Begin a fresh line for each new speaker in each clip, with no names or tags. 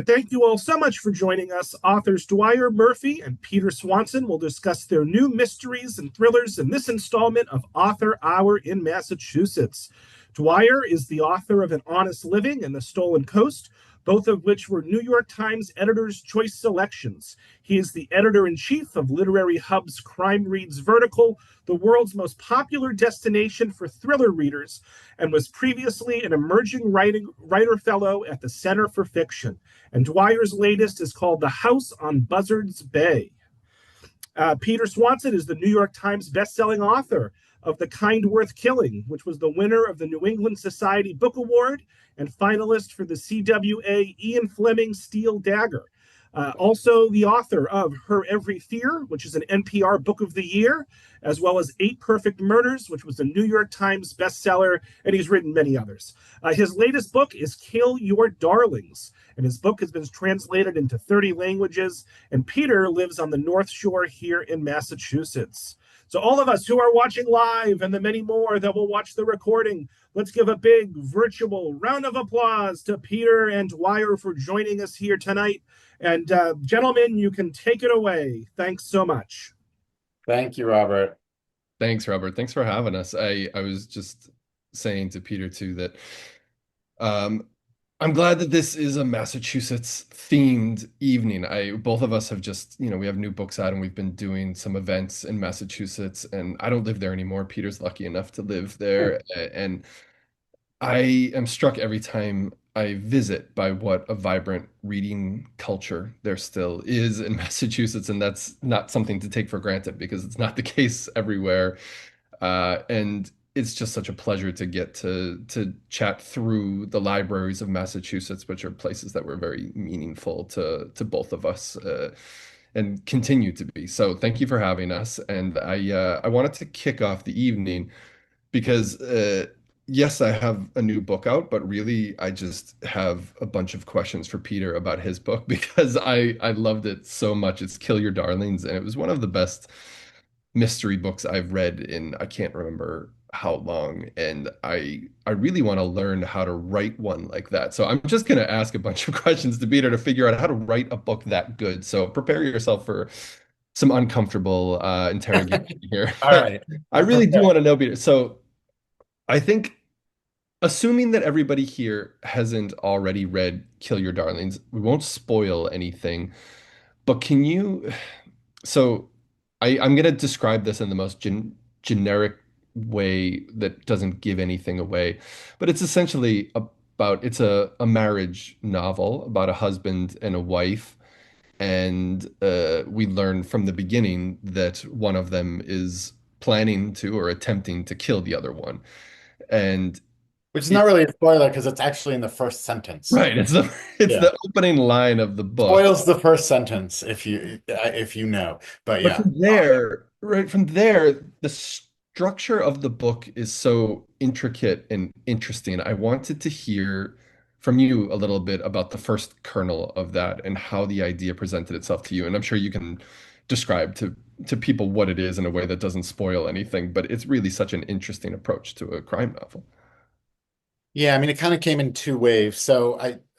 Thank you all so much for joining us. Authors Dwyer Murphy and Peter Swanson will discuss their new mysteries and thrillers in this installment of Author Hour in Massachusetts. Dwyer is the author of An Honest Living and The Stolen Coast, both of which were New York Times Editor's Choice selections. He is the editor-in-chief of Literary Hub's CrimeReads vertical, the world's most popular destination for thriller readers, and was previously an emerging writer fellow at the Center for Fiction. And Dwyer's latest is called The House on Buzzards Bay. Peter Swanson is the New York Times bestselling author of The Kind Worth Killing, which was the winner of the New England Society Book Award and finalist for the CWA Ian Fleming Steel Dagger. Also the author of Her Every Fear, which is an NPR Book of the Year, as well as Eight Perfect Murders, which was a New York Times bestseller, and he's written many others. His latest book is Kill Your Darlings, and his book has been translated into 30 languages, and Peter lives on the North Shore here in Massachusetts. So all of us who are watching live and the many more that will watch the recording, let's give a big virtual round of applause to Peter and Dwyer for joining us here tonight. And gentlemen, you can take it away. Thanks so much.
Thank you, Robert.
Thanks, Robert. Thanks for having us. I was just saying to Peter too that I'm glad that this is a Massachusetts themed evening. Both of us have just, we have new books out and we've been doing some events in Massachusetts, and I don't live there anymore. Peter's lucky enough to live there, and I am struck every time I visit by what a vibrant reading culture there still is in Massachusetts, and that's not something to take for granted because it's not the case everywhere. And it's just such a pleasure to get to chat through the libraries of Massachusetts, which are places that were very meaningful to both of us, and continue to be. So thank you for having us. And I wanted to kick off the evening because yes, I have a new book out, but really I just have a bunch of questions for Peter about his book because I loved it so much. It's Kill Your Darlings, and it was one of the best mystery books I've read in I can't remember how long, and I really want to learn how to write one like that. So I'm just going to ask a bunch of questions to Peter to figure out how to write a book that good. So prepare yourself for some uncomfortable interrogation here.
All right.
I really do want to know, Peter. So I think, assuming that everybody here hasn't already read Kill Your Darlings, we won't spoil anything, but can you, so I'm going to describe this in the most generic way that doesn't give anything away, but it's essentially it's a marriage novel about a husband and a wife, and we learn from the beginning that one of them is planning to or attempting to kill the other one. And
Which is not really a spoiler because it's actually in the first sentence.
right, it's the opening line of the book.
Spoils the first sentence if you know. But yeah.
From there, the structure of the book is so intricate and interesting. I wanted to hear from you a little bit about the first kernel of that and how the idea presented itself to you. And I'm sure you can describe to people what it is in a way that doesn't spoil anything, but it's really such an interesting approach to a crime novel.
Yeah, I mean, it kind of came in two waves. So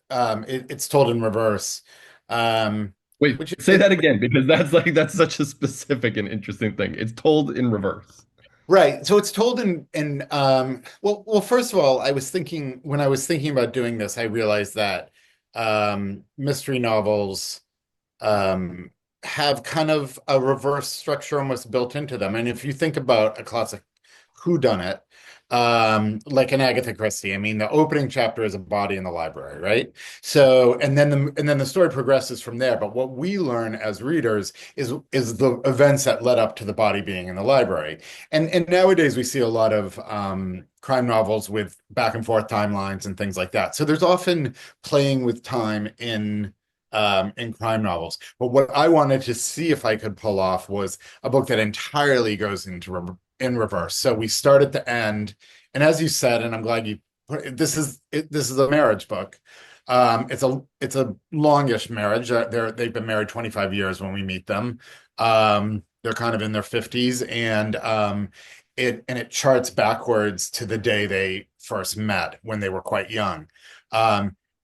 it's told in reverse.
Wait, say that again, because that's such a specific and interesting thing. It's told in reverse.
Right. So it's told well, first of all, when I was thinking about doing this, I realized that mystery novels have kind of a reverse structure almost built into them. And if you think about a classic whodunit, like an Agatha Christie, I mean, the opening chapter is a body in the library, right? So, and then the story progresses from there. But what we learn as readers is the events that led up to the body being in the library. And nowadays we see a lot of crime novels with back and forth timelines and things like that. So there's often playing with time in crime novels. But what I wanted to see if I could pull off was a book that entirely goes in reverse. So we start at the end, and as you said, and I'm glad you put it, this is a marriage book. It's a longish marriage. They've been married 25 years when we meet them. They're kind of in their 50s, and it charts backwards to the day they first met when they were quite young.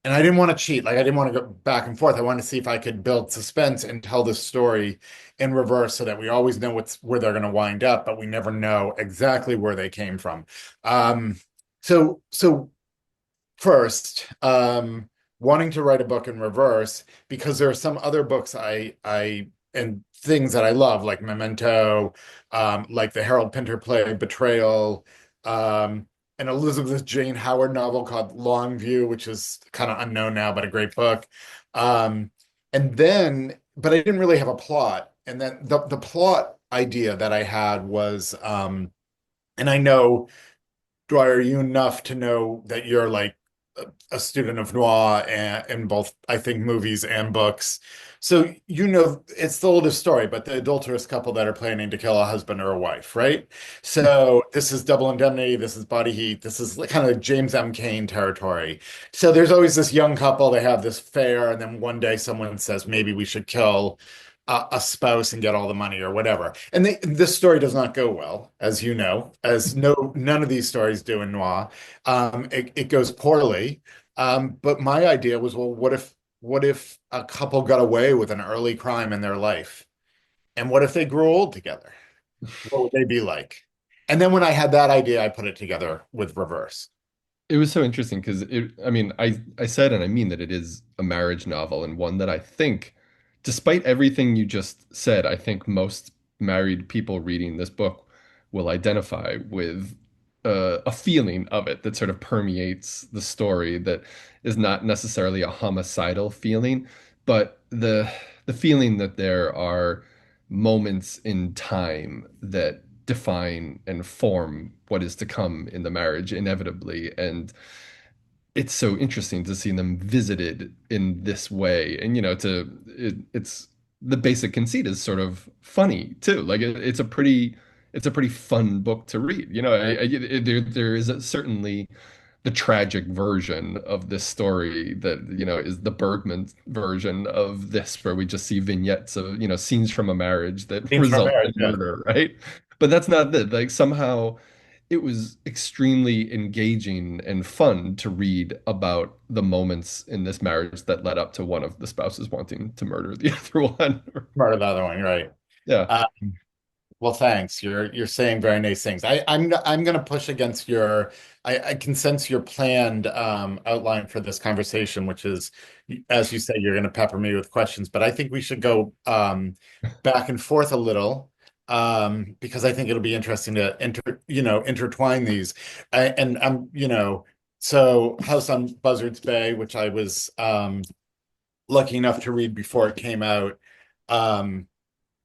and I didn't want to cheat. Like I didn't want to go back and forth. I wanted to see if I could build suspense and tell the story in reverse so that we always know where they're going to wind up, but we never know exactly where they came from. Um, so first, wanting to write a book in reverse because there are some other books I and things that I love, like Memento, like the Harold Pinter play Betrayal, an Elizabeth Jane Howard novel called Longview, which is kind of unknown now, but a great book. Um, and then, but I didn't really have a plot. And then the plot idea that I had was, and I know Dwyer, you enough to know that you're like a student of noir and in both, I think, movies and books. So you know it's the oldest story, but the adulterous couple that are planning to kill a husband or a wife, right? So this is Double Indemnity, this is Body Heat, this is kind of James M. Cain territory. So there's always this young couple, they have this affair, and then one day someone says maybe we should kill a spouse and get all the money or whatever. And this story does not go well, as you know, as none of these stories do in noir. It goes poorly. But my idea was, well, what if a couple got away with an early crime in their life? And what if they grew old together? What would they be like? And then when I had that idea, I put it together with reverse.
It was so interesting because I mean, I said and I mean that it is a marriage novel and one that I think, despite everything you just said, I think most married people reading this book will identify with a feeling of it that sort of permeates the story that is not necessarily a homicidal feeling, but the feeling that there are moments in time that define and form what is to come in the marriage inevitably. And it's so interesting to see them visited in this way. And, it's the basic conceit is sort of funny too. Like it's a pretty fun book to read. There is certainly the tragic version of this story that, is the Bergman version of this, where we just see vignettes of, scenes from a marriage that
Scenes from
result
marriage,
in
yes.
murder, right? But that's not it. Like somehow it was extremely engaging and fun to read about the moments in this marriage that led up to one of the spouses wanting to murder the other one.
Part of the other one, right?
Yeah.
Uh, Well, thanks. You're saying very nice things. I'm going to push against your. I can sense your planned outline for this conversation, which is, as you say, you're going to pepper me with questions. But I think we should go back and forth a little because I think it'll be interesting to intertwine these. And so House on Buzzards Bay, which I was lucky enough to read before it came out.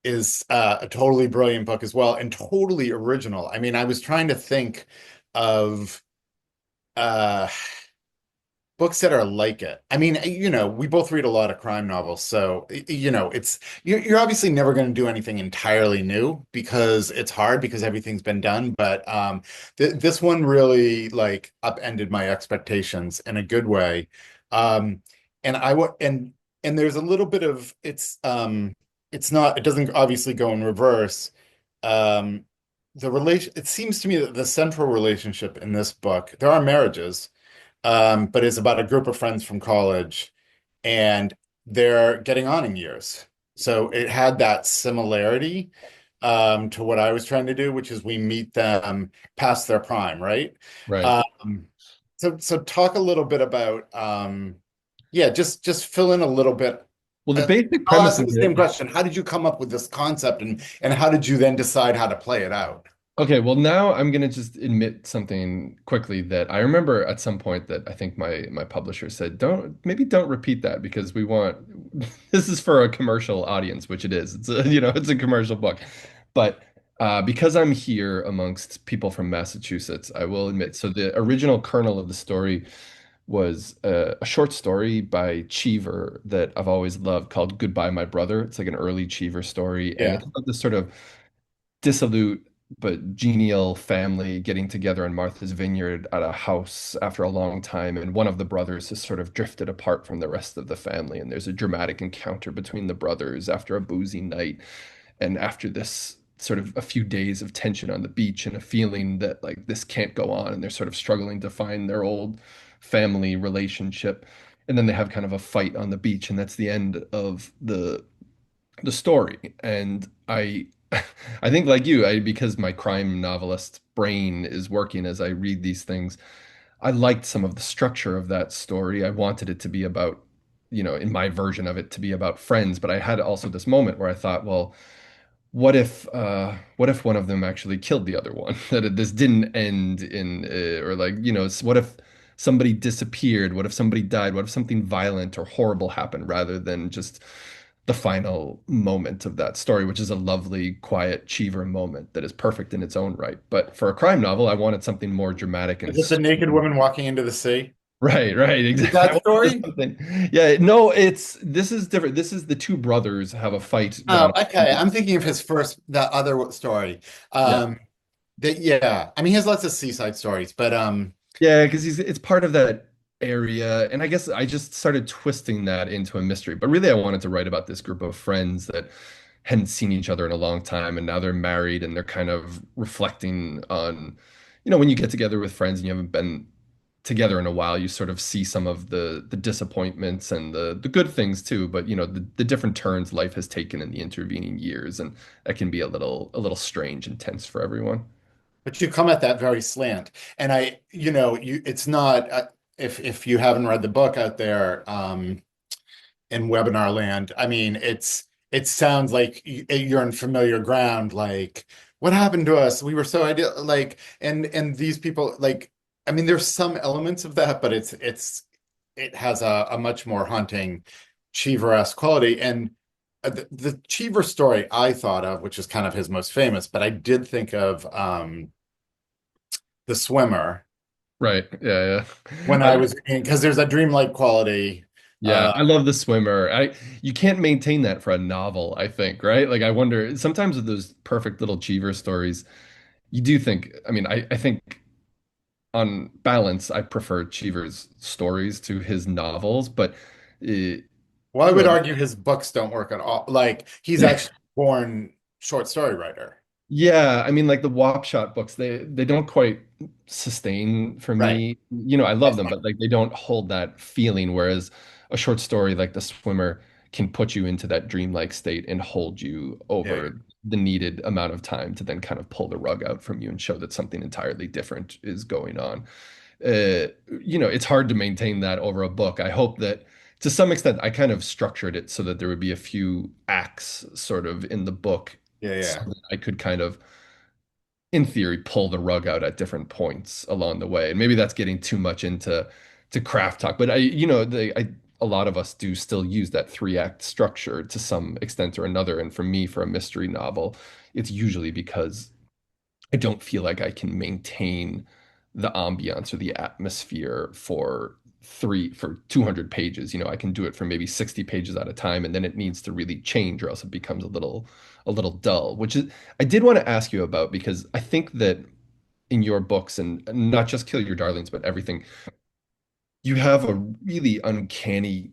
Is a totally brilliant book as well and totally original. I mean, I was trying to think of uh books that are like it. I mean, we both read a lot of crime novels, so you're obviously never going to do anything entirely new because it's hard because everything's been done. But this one really like upended my expectations in a good way. Um, and I would and there's a little bit of it doesn't obviously go in reverse. Um, it seems to me that the central relationship in this book, there are marriages, but it's about a group of friends from college and they're getting on in years. So it had that similarity to what I was trying to do, which is we meet them past their prime, right?
Right.
Um, so talk a little bit about yeah, just fill in a little bit.
Well, the basic
I'll
premise
ask you
of
the
it.
same question. How did you come up with this concept and how did you then decide how to play it out?
Okay, well now I'm gonna just admit something quickly that I remember at some point that I think my publisher said, don't repeat that because we want this is for a commercial audience, which it is. It's a it's a commercial book. But because I'm here amongst people from Massachusetts, I will admit, so the original kernel of the story was a short story by Cheever that I've always loved called Goodbye, My Brother. It's like an early Cheever story, and
Yeah.
it's about this sort of dissolute but genial family getting together in Martha's Vineyard at a house after a long time, and one of the brothers has sort of drifted apart from the rest of the family, and there's a dramatic encounter between the brothers after a boozy night, and after this sort of a few days of tension on the beach and a feeling that like this can't go on, and they're sort of struggling to find their old family relationship. and then they have kind of a fight on the beach, and that's the end of the story. And I I think like you, because my crime novelist brain is working as I read these things, I liked some of the structure of that story. I wanted it to be about, in my version of it to be about friends, but I had also this moment where I thought, well, what if one of them actually killed the other one? This didn't end in or like, what if somebody disappeared? What if somebody died? What if something violent or horrible happened rather than just the final moment of that story, which is a lovely, quiet Cheever moment that is perfect in its own right. But for a crime novel, I wanted something more dramatic and
Just a naked woman walking into the sea.
right,
Is
exactly. I
that
wanted
story?
something. Yeah, no, this is different. This is the two brothers have a fight
Oh,
down.
okay. I'm thinking of his first, the other story.
Yeah.
Yeah. I mean, he has lots of seaside stories, but
Yeah, because it's part of that area. And I guess I just started twisting that into a mystery. But really, I wanted to write about this group of friends that hadn't seen each other in a long time. And now they're married and they're kind of reflecting on, when you get together with friends and you haven't been together in a while, you sort of see some of the disappointments and the good things too. But, the different turns life has taken in the intervening years. And that can be a little strange and tense for everyone.
but you come at that very slant. And it's not if you haven't read the book out there in webinar land, I mean, it sounds like you're in familiar ground, like what happened to us? We were so ideal, like, and these people, like, I mean, there's some elements of that, but it has a much more haunting Cheever-esque quality. And the Cheever story I thought of, which is kind of his most famous, but I did think of The Swimmer
Right. Yeah,
when
yeah.
I was reading, because there's a dreamlike quality.
Yeah, I love The Swimmer. You can't maintain that for a novel, I think, right? Like I wonder sometimes with those perfect little Cheever stories, you do think, I mean, I think on balance, I prefer Cheever's stories to his novels, but you
Well, I would
know,
argue his books don't work at all. Like he's actually born short story writer.
yeah, I mean, like the Wop Shot books, they don't quite sustain for
Right.
me. I love them, but like they don't hold that feeling. Whereas a short story like The Swimmer can put you into that dreamlike state and hold you
Yeah.
over the needed amount of time to then kind of pull the rug out from you and show that something entirely different is going on. It's hard to maintain that over a book. I hope that to some extent I kind of structured it so that there would be a few acts sort of in the book
Yeah.
so
Yeah.
that I could kind of, in theory, pull the rug out at different points along the way. And maybe that's getting too much into craft talk, but a lot of us do still use that three-act structure to some extent or another. And for me, for a mystery novel, it's usually because I don't feel like I can maintain the ambiance or the atmosphere for 200 pages. I can do it for maybe 60 pages at a time, and then it needs to really change, or else it becomes a little dull. Which is I did want to ask you about because I think that in your books, and not just Kill Your Darlings, but everything, you have a really uncanny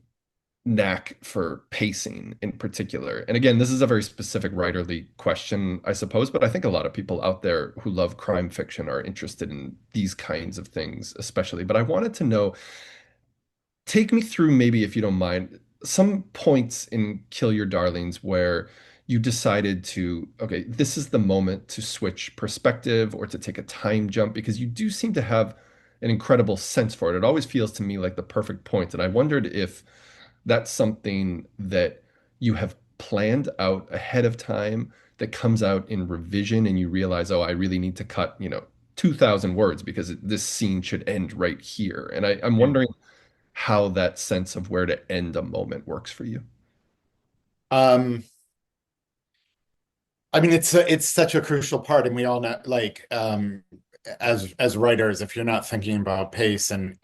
knack for pacing in particular. And again, this is a very specific writerly question, I suppose, but I think a lot of people out there who love crime fiction are interested in these kinds of things, especially. But I wanted to know, take me through, maybe if you don't mind, some points in Kill Your Darlings where you decided to, okay, this is the moment to switch perspective or to take a time jump, because you do seem to have an incredible sense for it. It always feels to me like the perfect point. And I wondered if that's something that you have planned out ahead of time that comes out in revision and you realize, oh, I really need to cut, 2,000 words because this scene should end right here. And I'm
Yeah.
wondering how that sense of where to end a moment works for you.
Um, I mean, it's such a crucial part, and we all know, like, as writers, if you're not thinking about pace and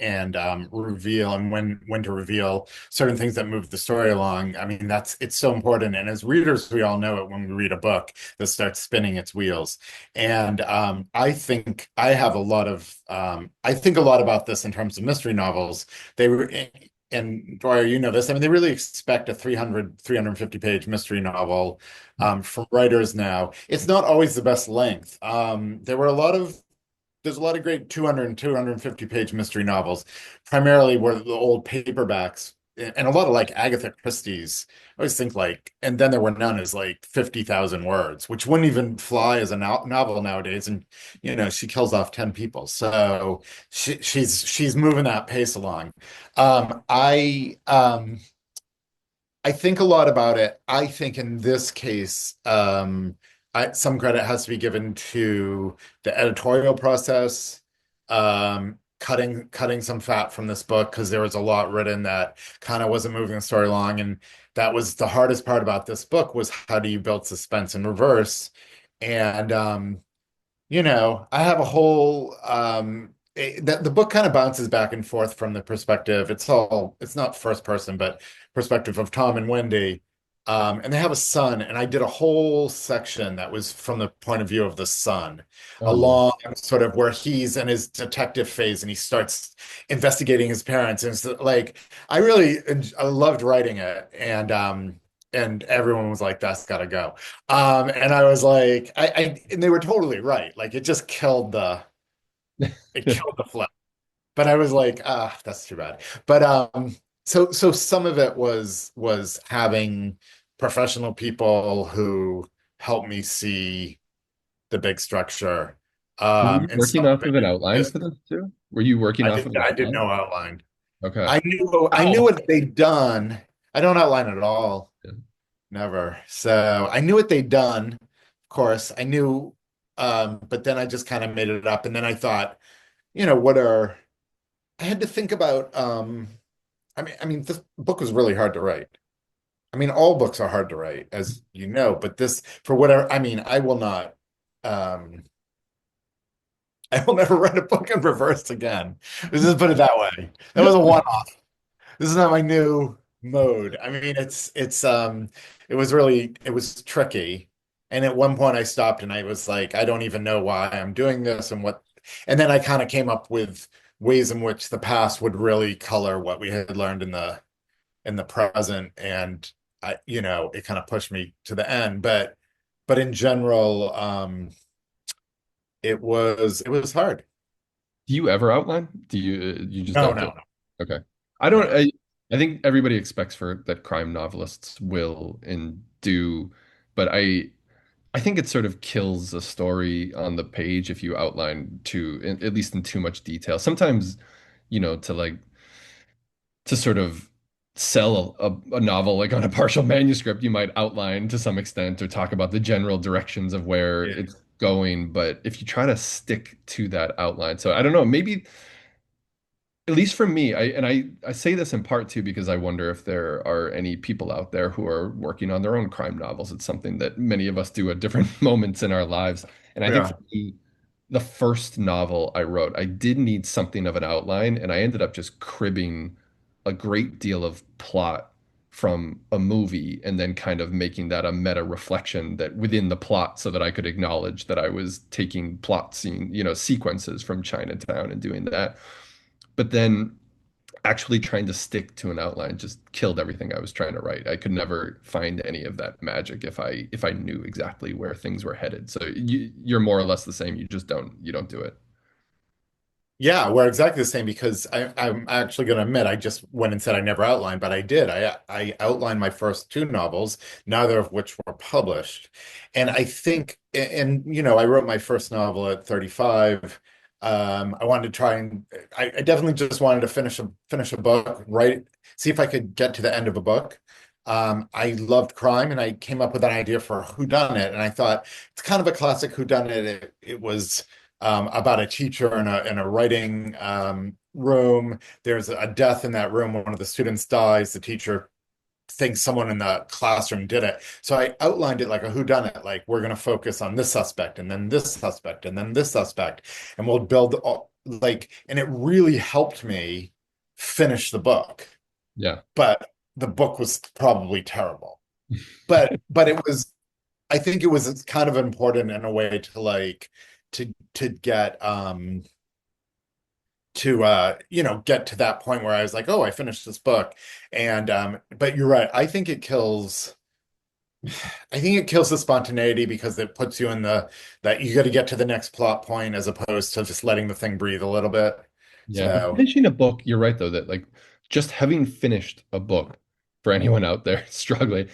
reveal and when to reveal certain things that move the story along, I mean, it's so important. And as readers, we all know it when we read a book that starts spinning its wheels. And I think I think a lot about this in terms of mystery novels. They were. And Dwyer, you know this. I mean, they really expect a 350 page mystery novel from writers now. It's not always the best length. There were a lot of there's a lot of great 200 and 250 page mystery novels, primarily were the old paperbacks, and a lot of like Agatha Christie's. I always think like, and then there were none is like 50,000 words, which wouldn't even fly as a novel nowadays. And she kills off 10 people, so she's moving that pace along. Um, I um, I think a lot about it. I think in this case, some credit has to be given to the editorial process, cutting some fat from this book because there was a lot written that kind of wasn't moving the story along, and that was the hardest part about this book was how do you build suspense in reverse? And I have a whole the book kind of bounces back and forth from the perspective. It's not first person, but perspective of Tom and Wendy. And they have a son, and I did a whole section that was from the point of view of the son,
Oh, no.
along sort of where he's in his detective phase and he starts investigating his parents. And it's like I loved writing it, and everyone was like, "That's gotta go." And I was like, and they were totally right. Like it killed the flow. But I was like, that's too bad. But so some of it was having professional people who helped me see the big structure.
Were you
And
working
some of
off of an
it
outline
just
for this too? Were you working off of an
I did
outline?
no outline.
Okay.
I knew
Oh.
what they'd done. I don't outline at all.
Yeah.
Never. So I knew what they'd done, of course. I knew, but then I just kind of made it up. And then I thought, what are I had to think about I mean this book was really hard to write. I mean, all books are hard to write, as you know, but this for whatever I mean, um I will never write a book in reverse again. Let's just put it that way. That was a one-off. This is not my new mode. I mean, it was tricky. And at one point I stopped and I was like, I don't even know why I'm doing this and then I kind of came up with ways in which the past would really color what we had learned in the present. And it kind of pushed me to the end. But in general, it was hard.
Do you ever outline? You just
No,
don't do
no,
it? Okay. I don't
no.
I think everybody expects for that crime novelists will and do, but I think it sort of kills a story on the page if you outline at least in too much detail. Sometimes, to like to sort of sell a novel like on a partial manuscript, you might outline to some extent or talk about the general directions of where
Yeah.
it's going. But if you try to stick to that outline, so I don't know, maybe at least for me, I say this in part too because I wonder if there are any people out there who are working on their own crime novels. It's something that many of us do at different moments in our lives. And I think
Yeah.
for me, the first novel I wrote, I did need something of an outline, and I ended up just cribbing a great deal of plot from a movie and then kind of making that a meta reflection that within the plot so that I could acknowledge that I was taking plot sequences from Chinatown and doing that. But then actually trying to stick to an outline just killed everything I was trying to write. I could never find any of that magic if I knew exactly where things were headed. So you're more or less the same. You don't do it.
Yeah, we're exactly the same because I'm actually going to admit I just went and said I never outlined, but I did. I outlined my first two novels, neither of which were published. And I think, and I wrote my first novel at 35. I wanted to try and I definitely just wanted to finish a book, write, see if I could get to the end of a book. I loved crime, and I came up with an idea for a whodunit, and I thought it's kind of a classic whodunit. It was about a teacher in a writing room. There's a death in that room. One of the students dies. The teacher thinks someone in the classroom did it. So I outlined it like a whodunit, like we're going to focus on this suspect and then this suspect and then this suspect, and we'll build and it really helped me finish the book.
Yeah.
But the book was probably terrible. But I think it was kind of important in a way to to get get to that point where I was like, oh, I finished this book. And but you're right. I think it kills I think it kills the spontaneity because it puts you in the that you got to get to the next plot point as opposed to just letting the thing breathe a little bit.
Yeah, but
So
finishing a book, you're right though, that like just having finished a book for anyone out there struggling,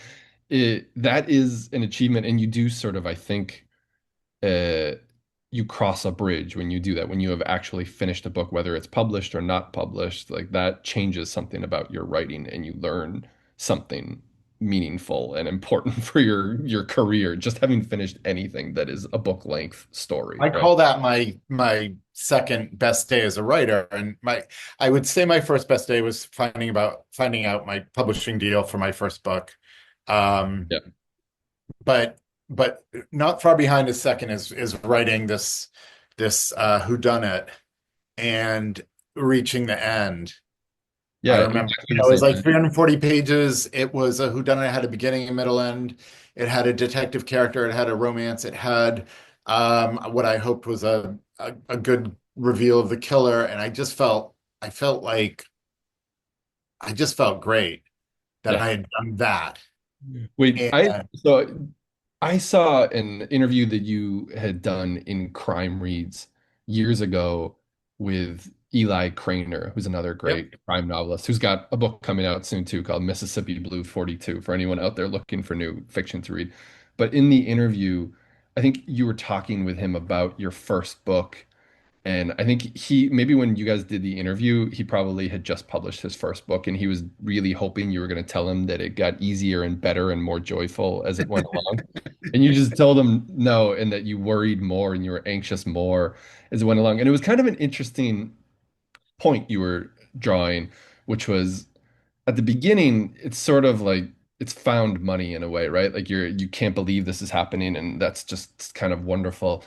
that is an achievement. And you do sort of, I think, uh, you cross a bridge when you do that, when you have actually finished a book, whether it's published or not published, like that changes something about your writing and you learn something meaningful and important for your career, just having finished anything that is a book length story,
I
right?
call that my second best day as a writer. And my I would say my first best day was finding out my publishing deal for my first book. Um,
Yeah.
but but not far behind is second is writing this whodunit and reaching the end. I
Yeah,
remember,
exactly the
it was
same.
like 340 pages. It was a whodunit. It had a beginning, a middle, end. It had a detective character. It had a romance. It had what I hoped was a good reveal of the killer. And I felt like I just felt great that
Yeah.
I had done that.
Wait, I
And
so I saw an interview that you had done in Crime Reads years ago with Eli Craner, who's another
yep,
great crime novelist, who's got a book coming out soon too called Mississippi Blue 42 for anyone out there looking for new fiction to read. But in the interview, I think you were talking with him about your first book and I think he, maybe when you guys did the interview, he probably had just published his first book and he was really hoping you were going to tell him that it got easier and better and more joyful as it went along. And you just told him no, and that you worried more and you were anxious more as it went along. And it was kind of an interesting point you were drawing, which was at the beginning, it's sort of like it's found money in a way, right? Like you can't believe this is happening, and that's just kind of wonderful.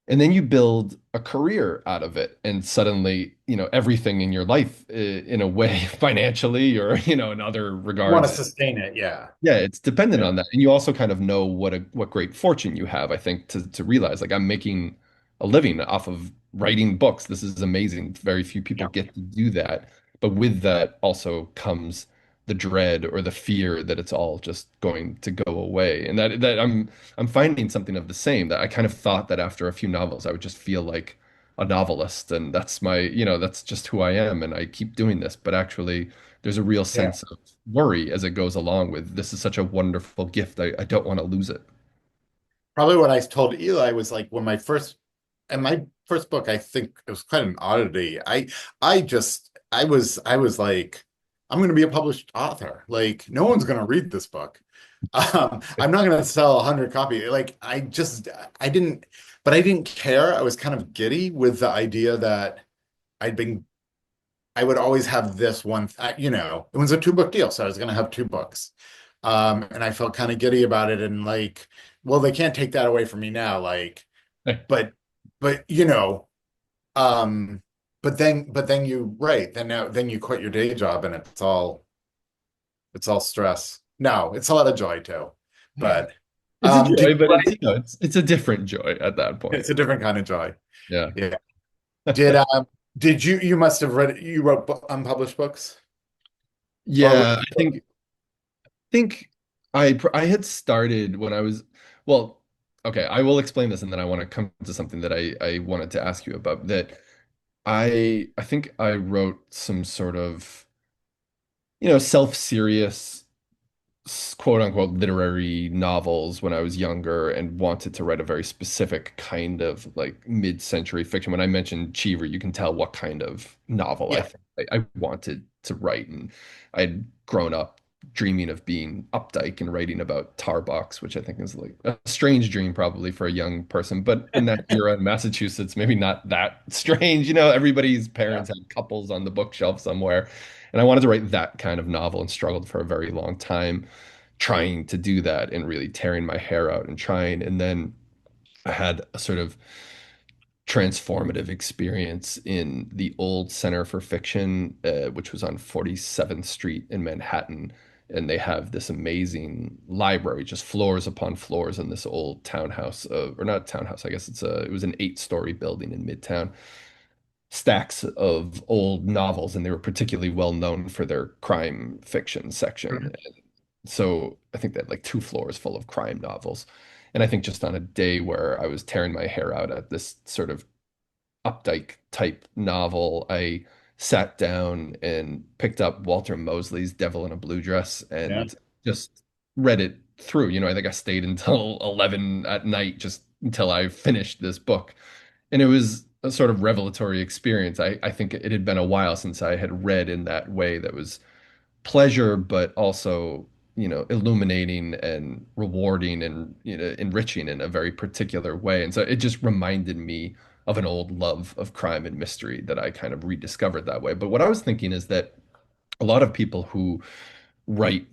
And then you build a career out of it, and suddenly, everything in your life, in a way, financially or, in other
you want to
regards,
sustain it. Yeah.
yeah, it's dependent
Yeah.
on that. And you also kind of know what great fortune you have, I think, to realize like I'm making a living off of writing books. This is amazing. Very few people
Yeah.
get to do that. But with that also comes the dread or the fear that it's all just going to go away. And that I'm finding something of the same, that I kind of thought that after a few novels I would just feel like a novelist and that's that's just who I am and I keep doing this. But actually there's a real
Yeah.
sense of worry as it goes along with this is such a wonderful gift. I don't want to lose it.
Probably what I told Eli was like when and my first book, I think it was kind of an oddity. I was like, I'm going to be a published author. Like, no one's going to read this book. I'm not going to sell 100 copies. Like, I didn't, but I didn't care. I was kind of giddy with the idea that I'd been, I would always have this one, it was a two-book deal. So I was going to have two books. And I felt kind of giddy about it. And like, well, they can't take that away from me now. Like, but, but, um, but then you right then you quit your day job and it's all stress. No, it's a lot of joy too. But
It's a
did
joy,
you
but it's
write?
it's a different joy at that point.
It's a different kind of joy.
Yeah.
Yeah. Did you must have read you wrote unpublished books? Or
Yeah, I think I had started when I was well, okay, I will explain this and then I want to come to something that I wanted to ask you about that I think I wrote some sort of, self-serious quote unquote literary novels when I was younger and wanted to write a very specific kind of like mid-century fiction. When I mentioned Cheever, you can tell what kind of novel I
yeah.
think I wanted to write. And I'd grown up dreaming of being Updike and writing about tar box, which I think is like a strange dream probably for a young person. But in that era in Massachusetts, maybe not that strange. Everybody's
Yeah.
parents had couples on the bookshelf somewhere. And I wanted to write that kind of novel and struggled for a very long time trying to do that and really tearing my hair out and trying. And then I had a sort of transformative experience in the old Center for Fiction, which was on 47th Street in Manhattan. And they have this amazing library, just floors upon floors in this old townhouse, or not townhouse, I guess it was an 8-story building in Midtown, stacks of old novels, and they were particularly well known for their crime fiction section.
Mhm.
So I think that like 2 floors full of crime novels. And I think just on a day where I was tearing my hair out at this sort of Updike type novel, I sat down and picked up Walter Mosley's Devil in a Blue Dress
Yeah.
and just read it through. I think I stayed until 11 at night just until I finished this book. And it was a sort of revelatory experience. I think it had been a while since I had read in that way that was pleasure, but also, illuminating and rewarding and, enriching in a very particular way. And so it just reminded me of an old love of crime and mystery that I kind of rediscovered that way. But what I was thinking is that a lot of people who write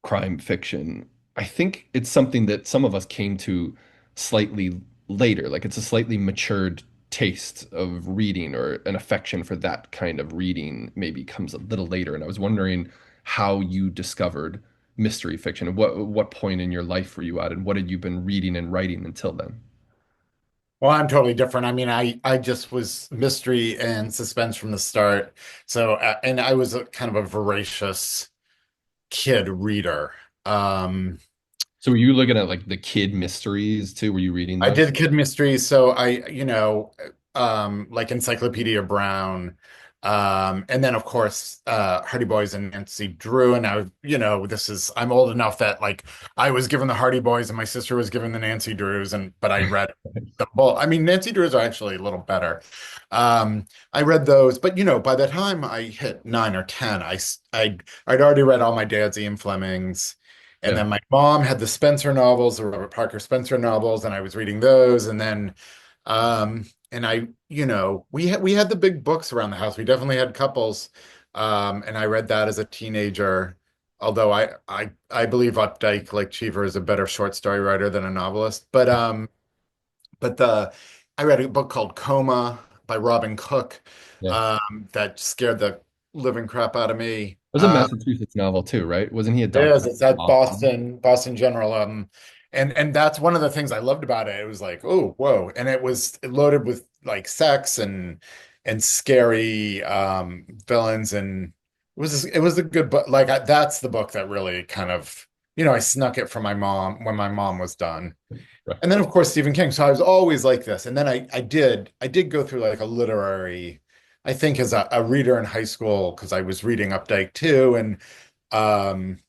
crime fiction, I think it's something that some of us came to slightly later. Like it's a slightly matured taste of reading or an affection for that kind of reading maybe comes a little later. And I was wondering how you discovered mystery fiction and what point in your life were you at and what had you been reading and writing until then?
Well, I'm totally different. I mean, I just was mystery and suspense from the start. So, and I was a kind of a voracious kid reader. Um,
So were you looking at like the kid mysteries too? Were you reading
I
those?
did kid mysteries, so like Encyclopedia Brown, and then of course, Hardy Boys and Nancy Drew. And I'm old enough that like I was given the Hardy Boys and my sister was given the Nancy Drews, but I read the both. I mean, Nancy Drews are actually a little better. I read those, but by the time I hit 9 or 10, I'd already read all my dad's Ian Fleming's. And
Yeah.
then my mom had the Spencer novels, the Robert Parker Spencer novels, and I was reading those. And then, and we had the big books around the house. We definitely had couples, and I read that as a teenager. Although I believe Updike, like Cheever, is a better short story writer than a novelist. But I read a book called Coma by Robin Cook,
Yeah. It
that scared the living crap out of me.
was a Massachusetts novel too, right? Wasn't he a
It is.
doctor
It's
in
that
Boston?
Boston General. And that's one of the things I loved about it. It was like, oh, whoa. And it was loaded with like sex and scary villains. And it was a good book. Like that's the book that really kind of, I snuck it from my mom when my mom was done.
Right.
And then of course Stephen King. So I was always like this. And then I did go through like a literary, I think as a reader in high school, because I was reading Updike too. Um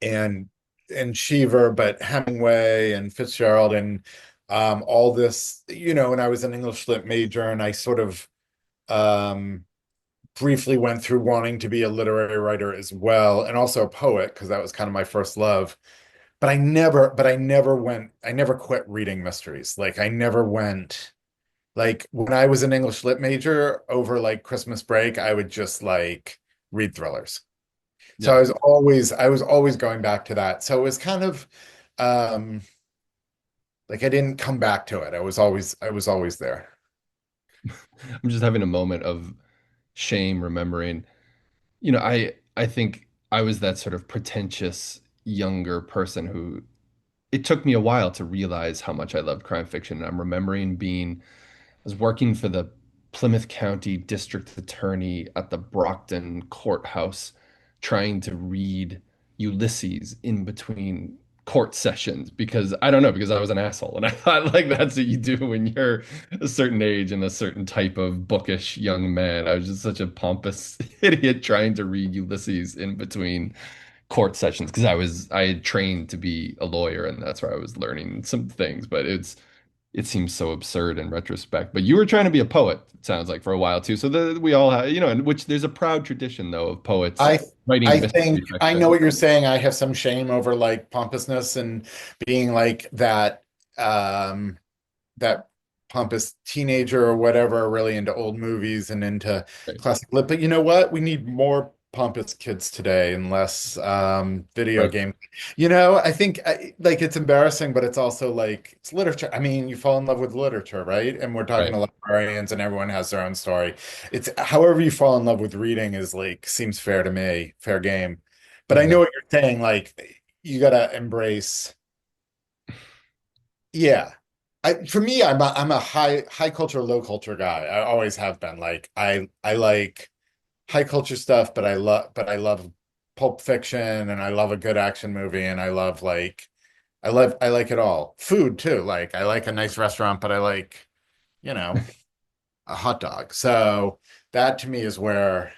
and Cheever, but Hemingway and Fitzgerald and all this, and I was an English lit major and I sort of um, briefly went through wanting to be a literary writer as well, and also a poet because that was kind of my first love. I never quit reading mysteries. Like I never went, like when I was an English lit major over like Christmas break, I would just like read thrillers. So
Yeah.
I was always going back to that. So it was kind of um like I didn't come back to it. I was always there.
I'm just having a moment of shame remembering, I think I was that sort of pretentious younger person who it took me a while to realize how much I loved crime fiction. And I'm remembering I was working for the Plymouth County District Attorney at the Brockton Courthouse, trying to read Ulysses in between court sessions because I don't know, because I was an asshole. And I thought like that's what you do when you're a certain age and a certain type of bookish young man. I was just such a pompous idiot trying to read Ulysses in between court sessions because I had trained to be a lawyer and that's where I was learning some things, but it seems so absurd in retrospect. But you were trying to be a poet, it sounds like, for a while too. So we all have, in which there's a proud tradition though of poets
I
writing
I
mystery
think I know
fiction.
what you're saying. I have some shame over like pompousness and being like that pompous teenager or whatever, really into old movies and into
Right.
classic lit. But you know what? We need more pompous kids today and less video
Right.
games. I think like it's embarrassing, but it's also like it's literature. I mean, you fall in love with literature, right? And we're talking
Right.
to librarians and everyone has their own story. It's however you fall in love with reading is like seems fair to me, fair game. But I know
Exactly.
what you're saying, like you gotta embrace, yeah. For me, I'm a high culture, low culture guy. I always have been. Like I like high culture stuff, but I love Pulp Fiction, and I love a good action movie, and I like it all. Food too. Like I like a nice restaurant, but I like, you know, a hot dog. So that to me is where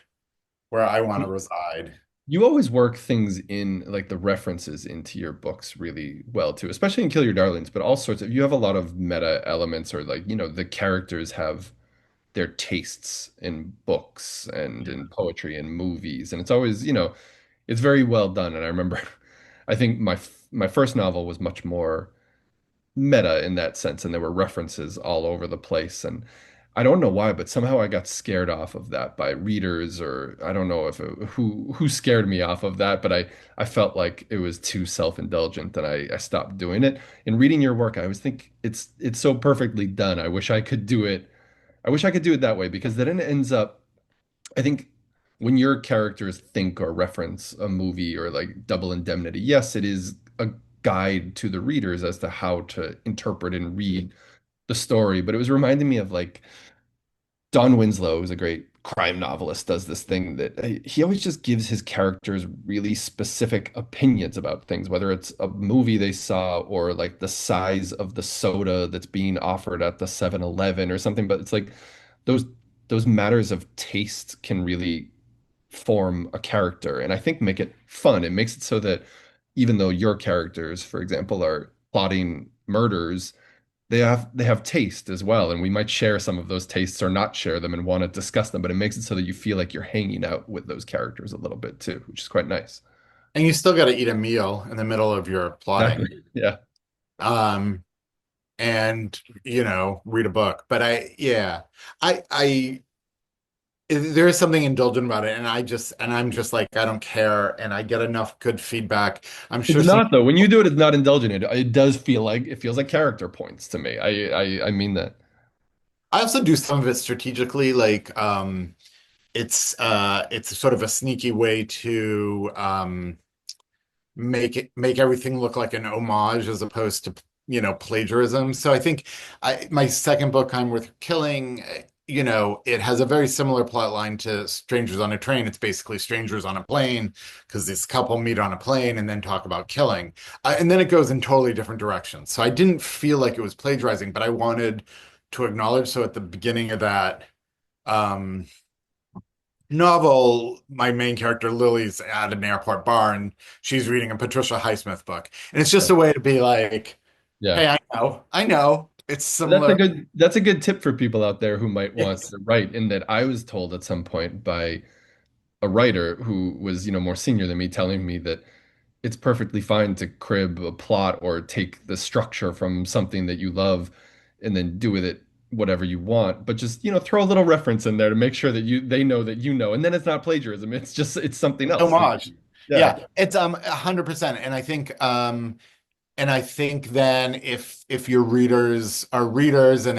I want to reside.
You always work things in, like the references into your books really well too, especially in Kill Your Darlings, but all sorts of, you have a lot of meta elements, or like, the characters have their tastes in books and
Yeah.
in poetry and movies. And it's always, it's very well done. And I remember, I think my first novel was much more meta in that sense, and there were references all over the place. And I don't know why, but somehow I got scared off of that by readers, or I don't know if who scared me off of that, but I felt like it was too self-indulgent, and I stopped doing it. In reading your work, I always think it's so perfectly done. I wish I could do it. I wish I could do it that way, because then it ends up, I think, when your characters think or reference a movie or like Double Indemnity, yes, it is a guide to the readers as to how to interpret and read the story. But it was reminding me of, like, Don Winslow, who's a great crime novelist, does this thing that he always just gives his characters really specific opinions about things, whether it's a movie they saw or like the size of the soda that's being offered at the 7-Eleven or something. But it's like those those matters of taste can really form a character, and I think make it fun. It makes it so that even though your characters, for example, are plotting murders, they have taste as well, and we might share some of those tastes or not share them and want to discuss them, but it makes it so that you feel like you're hanging out with those characters a little bit too, which is quite nice.
And you still got to eat a meal in the middle of your plotting.
Exactly. Yeah.
Um, and read a book. But I there is something indulgent about it, and I'm just like, I don't care, and I get enough good feedback. I'm
It's
sure some
not though. When you do it, it's not indulgent. It does feel like, it feels like character points to me. I mean that.
I also do some of it strategically, like it's sort of a sneaky way to make everything look like an homage as opposed to plagiarism. So I think my second book, I'm Worth Killing, it has a very similar plot line to Strangers on a Train. It's basically strangers on a plane because this couple meet on a plane and then talk about killing, and then it goes in totally different directions. So I didn't feel like it was plagiarizing, but I wanted to acknowledge. So at the beginning of that um novel, my main character Lily's at an airport bar and she's reading a Patricia Highsmith book. And it's just a way to be like,
Yeah.
hey, I know. It's
That's a
similar.
good tip for people out there who might want
Yes.
to write, in that I was told at some point by a writer who was, more senior than me, telling me that it's perfectly fine to crib a plot or take the structure from something that you love and then do with it whatever you want, but just, throw a little reference in there to make sure that they know that and then it's not plagiarism. It's something else.
Homage.
Yeah.
Yeah, it's 100%. And I think then if your readers are readers and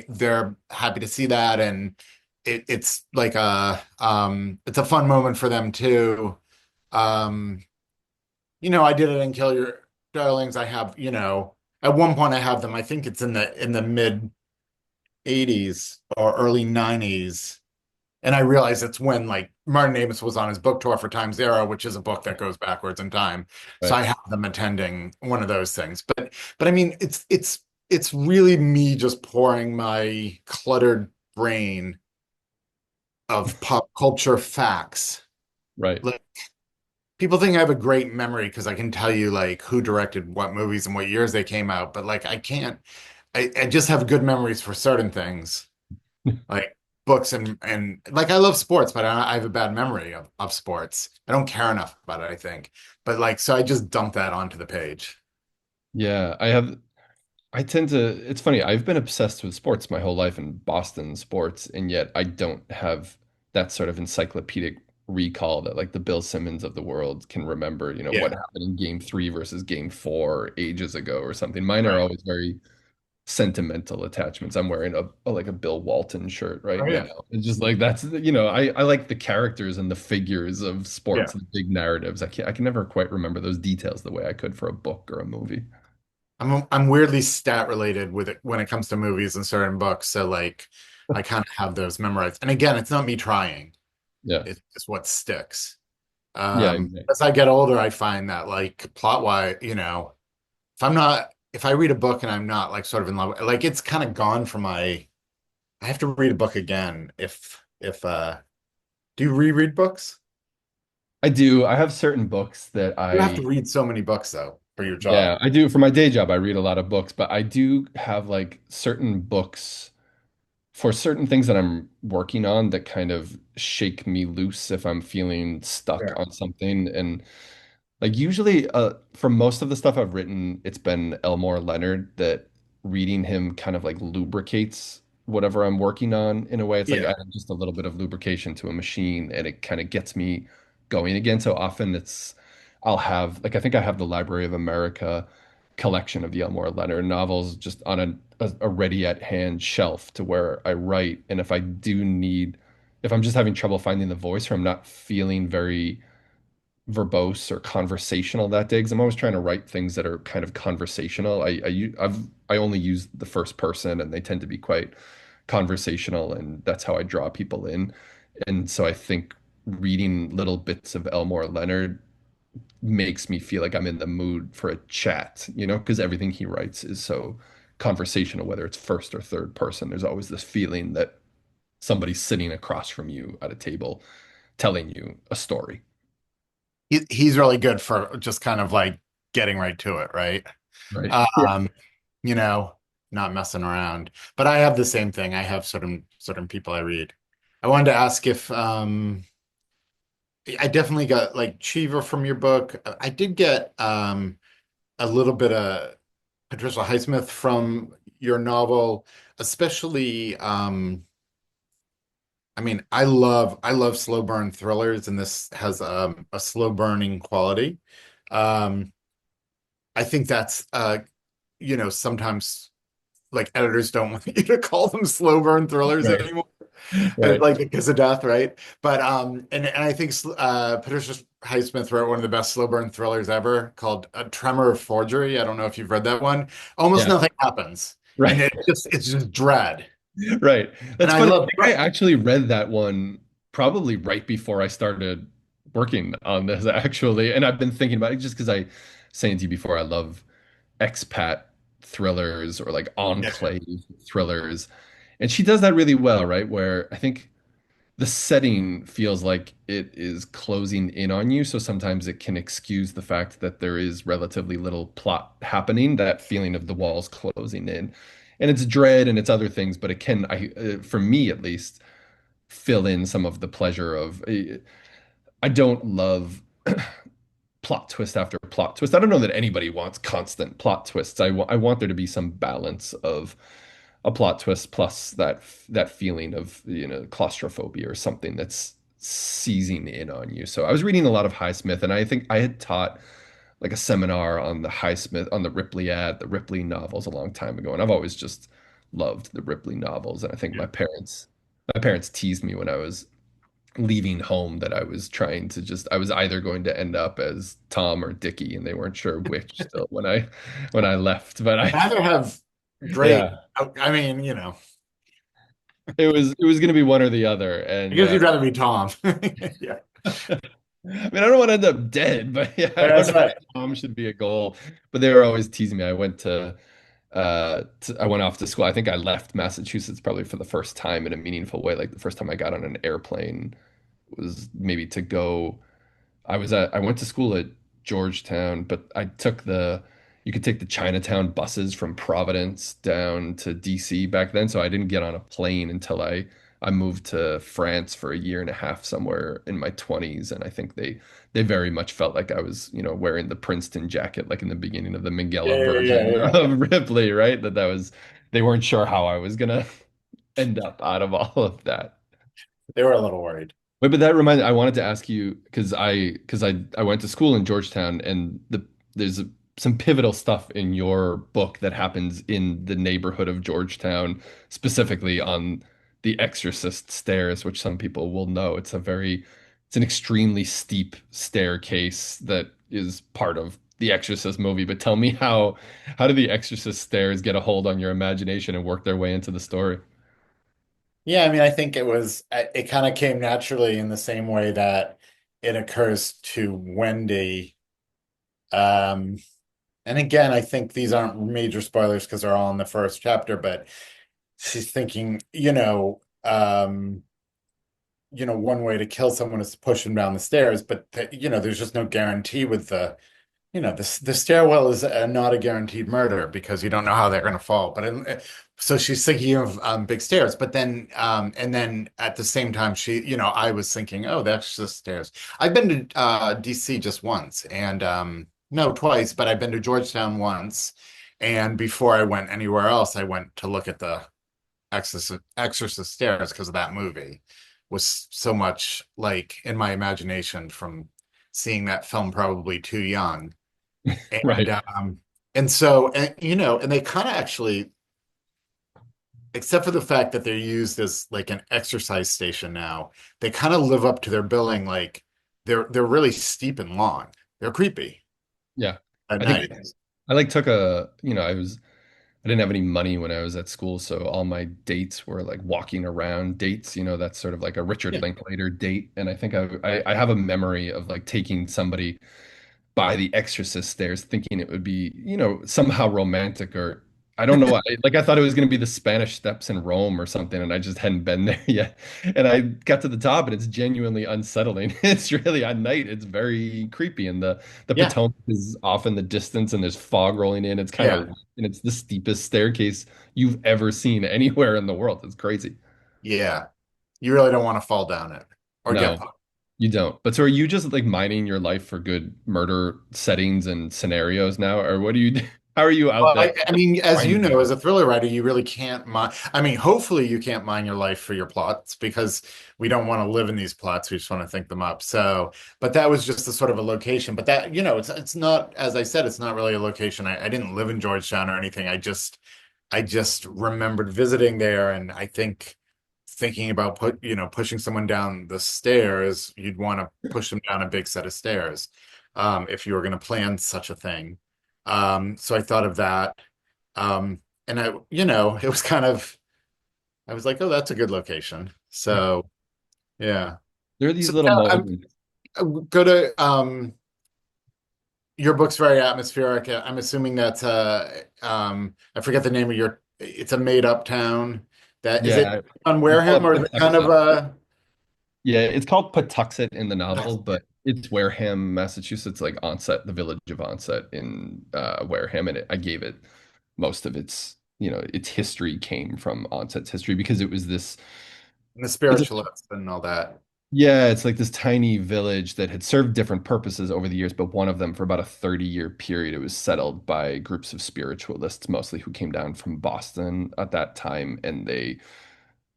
they're happy to see that, and it's like it's a fun moment for them too. Um, I did it in Kill Your Darlings. I have, at one point I have them. I think it's in the mid 80s or early 90s. And I realize it's when like Martin Amis was on his book tour for Time's Arrow, which is a book that goes backwards in time. So
Right.
I have them attending one of those things. But I mean, it's really me just pouring my cluttered brain of pop culture facts.
Right.
Like, people think I have a great memory because I can tell you like who directed what movies and what years they came out, but like I can't. I just have good memories for certain things, like books and like I love sports, but I have a bad memory of sports. I don't care enough about it, I think. But like, so I just dump that onto the page.
Yeah, I tend to, it's funny, I've been obsessed with sports my whole life, in Boston sports, and yet I don't have that sort of encyclopedic recall that like the Bill Simmons of the world can remember, what
Yeah,
happened in game 3 versus game 4 ages ago or something. Mine are
right.
always very sentimental attachments. I'm wearing like a Bill Walton shirt right
Oh
now.
yeah,
It's just like, that's, I like the characters and the figures of
yeah.
sports and big narratives. I can never quite remember those details the way I could for a book or a movie.
I'm weirdly stat related with it when it comes to movies and certain books. So like, I kind of have those memorized. And again, it's not me trying.
Yeah.
It's just what sticks.
Yeah, exactly.
As I get older, I find that like plot wise, if I read a book and I'm not like sort of in love, like it's kind of gone from I have to read a book again if do you reread books?
I do. I have certain books that
You have to read so many books though for your job.
yeah, I do. For my day job, I read a lot of books, but I do have like certain books for certain things that I'm working on that kind of shake me loose if I'm feeling stuck
Sure.
on something. And like usually, for most of the stuff I've written, it's been Elmore Leonard that reading him kind of like lubricates whatever I'm working on in a way. It's like
Yeah.
adding just a little bit of lubrication to a machine and it kind of gets me going again. So often I'll have, like, I think I have the Library of America collection of the Elmore Leonard novels just on a ready at hand shelf to where I write. And if I'm just having trouble finding the voice or I'm not feeling very verbose or conversational that day because I'm always trying to write things that are kind of conversational. I only use the first person and they tend to be quite conversational and that's how I draw people in. And so I think reading little bits of Elmore Leonard makes me feel like I'm in the mood for a chat, because everything he writes is so conversational, whether it's first or third person. There's always this feeling that somebody's sitting across from you at a table telling you a story.
He's really good for just kind of like getting right to it, right?
Right.
Um, you know, not messing around. But I have the same thing. I have certain people I read. I wanted to ask if I definitely got like Cheever from your book. I did get a little bit of Patricia Highsmith from your novel, especially I mean, I love slow burn thrillers, and this has a slow burning quality. Um, I think that's sometimes like editors don't want you to call them slow burn thrillers
Right.
anymore,
Right.
like because of death, right? But and I think Patricia Highsmith wrote one of the best slow burn thrillers ever called A Tremor of Forgery. I don't know if you've read that one. Almost
Yeah.
nothing happens, and
Right.
it's just dread.
Right.
And
That's
I
funny.
love
I think I actually read that one probably right before I started working on this, actually. And I've been thinking about it just because I saying to you before, I love expat thrillers or like
yeah,
enclave thrillers. And she does that really well, right? Where I think the setting feels like it is closing in on you. So sometimes it can excuse the fact that there is relatively little plot happening, that feeling of the walls closing in. And it's dread and it's other things, but it can, for me at least, fill in some of the pleasure of. I don't love plot twist after plot twist. I don't know that anybody wants constant plot twists. I want there to be some balance of a plot twist plus that feeling of, claustrophobia or something that's seizing in on you. So I was reading a lot of Highsmith, and I think I had taught like a seminar on the Highsmith on the Ripley novels a long time ago, and I've always just loved the Ripley novels. And I think
yeah.
my parents teased me when I was leaving home that I was either going to end up as Tom or Dickie, and they weren't sure which still when I left. But
Neither have great.
yeah,
I mean,
it was going to be one or the other,
I
and
guess you'd rather be Tom. Yeah,
I mean, I don't want to end up dead, but yeah, I don't
that's
know
right.
that Tom should be a goal. But they were always teasing me. I went off to school. I think I left Massachusetts probably for the first time in a meaningful way. Like the first time I got on an airplane was maybe to go. I went to school at Georgetown, but you could take the Chinatown buses from Providence down to DC back then. So I didn't get on a plane until I moved to France for a year and a half somewhere in my 20s. And I think they very much felt like I was, wearing the Princeton jacket, like in the beginning of the Minghella
Yeah, yeah,
version
yeah.
of Ripley, right? They weren't sure how I was gonna end up out of all of that.
They were a little worried.
Wait, but that reminded, I wanted to ask you because I went to school in Georgetown and there's some pivotal stuff in your book that happens in the neighborhood of Georgetown, specifically on the Exorcist stairs, which some people will know. It's an extremely steep staircase that is part of the Exorcist movie. But tell me how do the Exorcist stairs get a hold on your imagination and work their way into the story?
Yeah, I mean, I think it kind of came naturally in the same way that it occurs to Wendy. Um, and again, I think these aren't major spoilers because they're all in the first chapter, but she's thinking, one way to kill someone is to push them down the stairs, but there's just no guarantee with the stairwell is not a guaranteed murder because you don't know how they're going to fall. So she's thinking of big stairs, but then and then at the same time I was thinking, oh, that's just stairs. I've been to DC just once, and no, twice, but I've been to Georgetown once. And before I went anywhere else, I went to look at the Exorcist stairs because of that movie was so much like in my imagination from seeing that film probably too young. And
Right.
and so and they kind of actually, except for the fact that they're used as like an exercise station now, they kind of live up to their billing. Like they're really steep and long. They're creepy
Yeah.
at
I think
night.
I like took a, I didn't have any money when I was at school, so all my dates were like walking around dates, that's sort of like a Richard
Yeah,
Linklater date. And I think I have a memory of like taking somebody by the Exorcist stairs, thinking it would be, somehow romantic or I don't know. I thought it was going to be the Spanish Steps in Rome or something, and I just hadn't been there yet. And I got to the top, and it's genuinely unsettling. It's really at night, it's very creepy, and the
yeah,
Potomac is off in the distance, and there's fog rolling in. It's kind of
yeah,
and it's the steepest staircase you've ever seen anywhere in the world. It's crazy.
yeah. You really don't want to fall down it or get.
No, you don't. But so are you just like mining your life for good murder settings and scenarios now, or what do you do? How are you out
Well,
there
I mean, as you
finding
know,
them?
as a thriller writer, you really can't mine. I mean, hopefully you can't mine your life for your plots because we don't want to live in these plots. We just want to think them up. So, but that was just a sort of a location. But that, it's not, as I said, it's not really a location. I didn't live in Georgetown or anything. I just remembered visiting there, and I think thinking about pushing someone down the stairs, you'd want to push them down a big set of stairs, if you were going to plan such a thing. So I thought of that. And it was kind of, I was like, oh, that's a good location. So yeah.
There are these
So
little
yeah, I'm
moments.
go to your book's very atmospheric. I'm assuming that's I forget the name of it's a made up town. That is it
Yeah,
on
we call
Wareham,
it
or is it kind of
Patuxent. Yeah, it's called Patuxent in the novel,
yeah.
but it's Wareham, Massachusetts, like Onset, the village of Onset in Wareham, and I gave it most of its, its history came from Onset's history because it was this.
And the
It's a
spiritualists and all that.
Yeah, it's like this tiny village that had served different purposes over the years, but one of them, for about a 30-year period, it was settled by groups of spiritualists, mostly who came down from Boston at that time, and they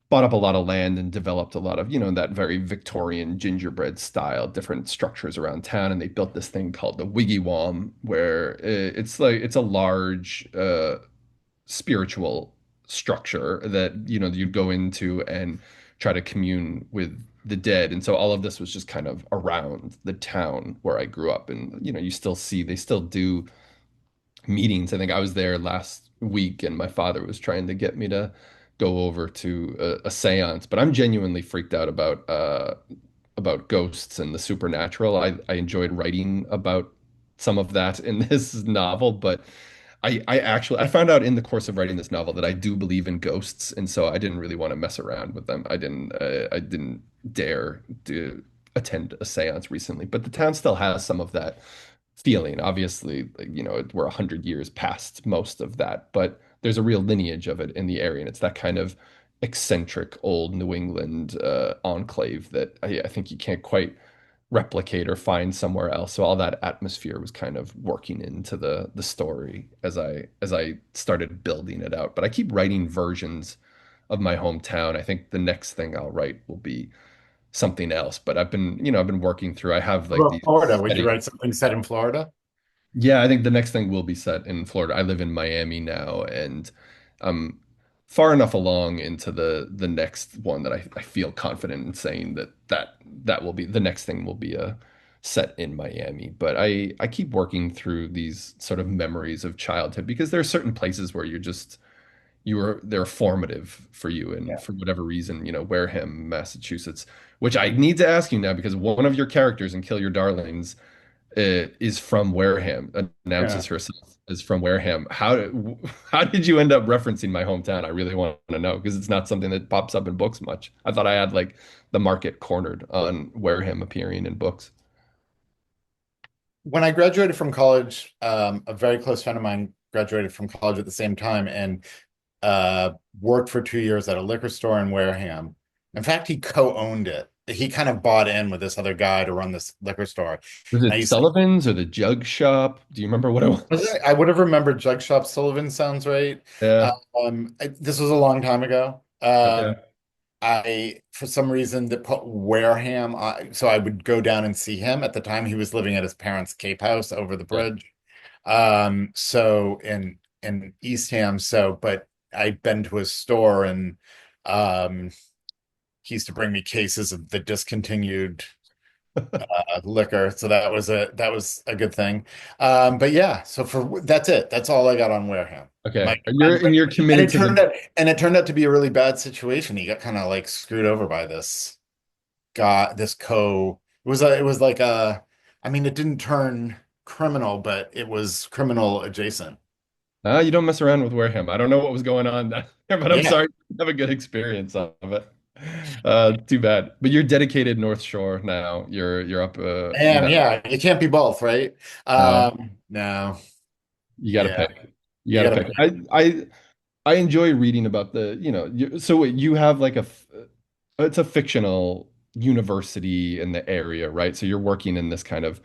bought up a lot of land and developed a lot of, that very Victorian gingerbread style, different structures around town, and they built this thing called the Wigwam, where it's a large spiritual structure that you'd go into and try to commune with the dead. And so all of this was just kind of around the town where I grew up. And you still see they still do meetings. I think I was there last week and my father was trying to get me to go over to a seance, but I'm genuinely freaked out about ghosts and the supernatural. I enjoyed writing about some of that in this novel, but I found out in the course of writing this novel that I do believe in ghosts, and so I didn't really want to mess around with them. I didn't dare to attend a seance recently, but the town still has some of that feeling. Obviously, like, we're 100 years past most of that, but there's a real lineage of it in the area, and it's that kind of eccentric old New England enclave that I think you can't quite replicate or find somewhere else. So all that atmosphere was kind of working into the story as I started building it out. But I keep writing versions of my hometown. I think the next thing I'll write will be something else. But I've been working through. I have
What
like
about
these
Florida? Would you
settings.
write something set in Florida?
Yeah, I think the next thing will be set in Florida. I live in Miami now, and I'm far enough along into the next one that I feel confident in saying that will be the next thing will be a set in Miami. But I keep working through these sort of memories of childhood because there are certain places where they're formative for you, and
Yeah.
for whatever reason, Wareham, Massachusetts, which I need to ask you now because one of your characters in Kill Your Darlings is from Wareham,
Yeah.
announces herself is from Wareham. How did you end up referencing my hometown? I really want to know because it's not something that pops up in books much. I thought I had like the market cornered on Wareham appearing in books.
When I graduated from college, a very close friend of mine graduated from college at the same time and uh, worked for 2 years at a liquor store in Wareham. In fact, he co-owned it. He kind of bought in with this other guy to run this liquor store.
Was
And I
it
used to,
Sullivan's or the Jug Shop? Do you remember what it was?
I would have remembered Jug Shop Sullivan sounds right.
Yeah.
This was a long time ago.
Okay.
For some reason, that put Wareham, so I would go down and see him. At the time, he was living at his parents' Cape House over the
Yeah.
bridge. So in Eastham, but I'd been to his store and um, he used to bring me cases of the discontinued liquor. So that was a good thing. But yeah, so for that's it. That's all I got on Wareham.
Okay.
My
And you're
and
committed
it
to
turned
the
out and it turned out to be a really bad situation. He got kind of like screwed over by this guy, this co. It was like I mean, it didn't turn criminal, but it was criminal adjacent.
You don't mess around with Wareham. I don't know what was going on there, but I'm
Yeah.
sorry you have a good experience of it. Too bad. But you're dedicated North Shore now. You're up
And yeah, you can't be both, right?
no,
No.
you gotta
Yeah.
pick. You
You
gotta
gotta
pick. I enjoy reading about so wait, you have like it's a fictional university in the area, right? So you're working in this kind of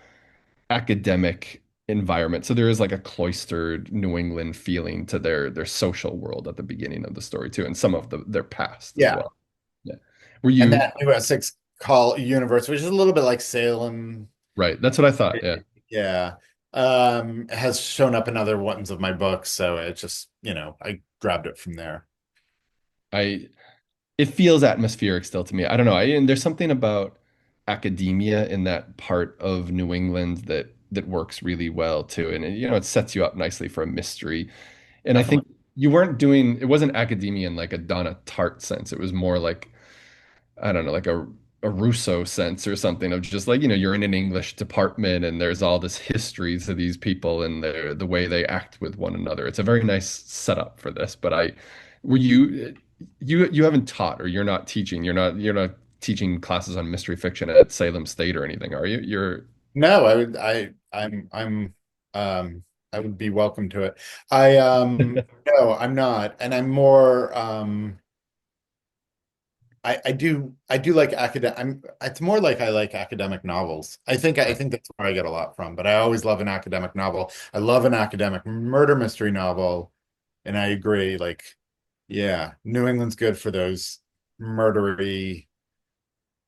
academic environment. So there is like a cloistered New England feeling to their social world at the beginning of the story too, and some of their past as
Yeah.
well. Yeah. Were
And
you
that US6 call universe, which is a little bit like Salem.
right? That's what I thought. Yeah.
Yeah. Has shown up in other ones of my books, so it just, I grabbed it from there.
I It feels atmospheric still to me. I don't know. And there's something about academia in that part of New England that works really well too. And it sets you up nicely for a mystery. And I think
Definitely.
it wasn't academia in like a Donna Tartt sense. It was more like, I don't know, like a Rousseau sense or something of just like, you're in an English department and there's all this history to these people and the way they act with one another. It's a very nice setup for this. But were you haven't taught or you're not teaching, you're not teaching classes on mystery fiction at Salem State or anything, are you?
No, I would um I would be welcome to it. I no, I'm not. And I'm more I do like academic. It's more like I like academic novels. I think that's where I get a lot from. But I always love an academic novel. I love an academic murder mystery novel, and I agree. Like, yeah, New England's good for those murdery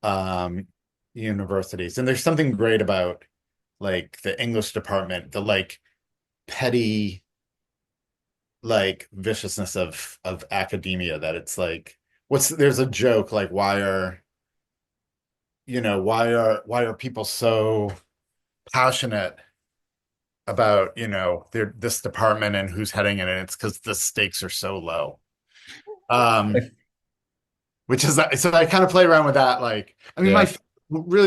um universities. And there's something great about like the English department, the like petty like viciousness of academia that it's like there's a joke like why are people so passionate about this department and who's heading it, and it's because the stakes are so low. um which is so I kind of play around with that. Like, I mean,
Yeah,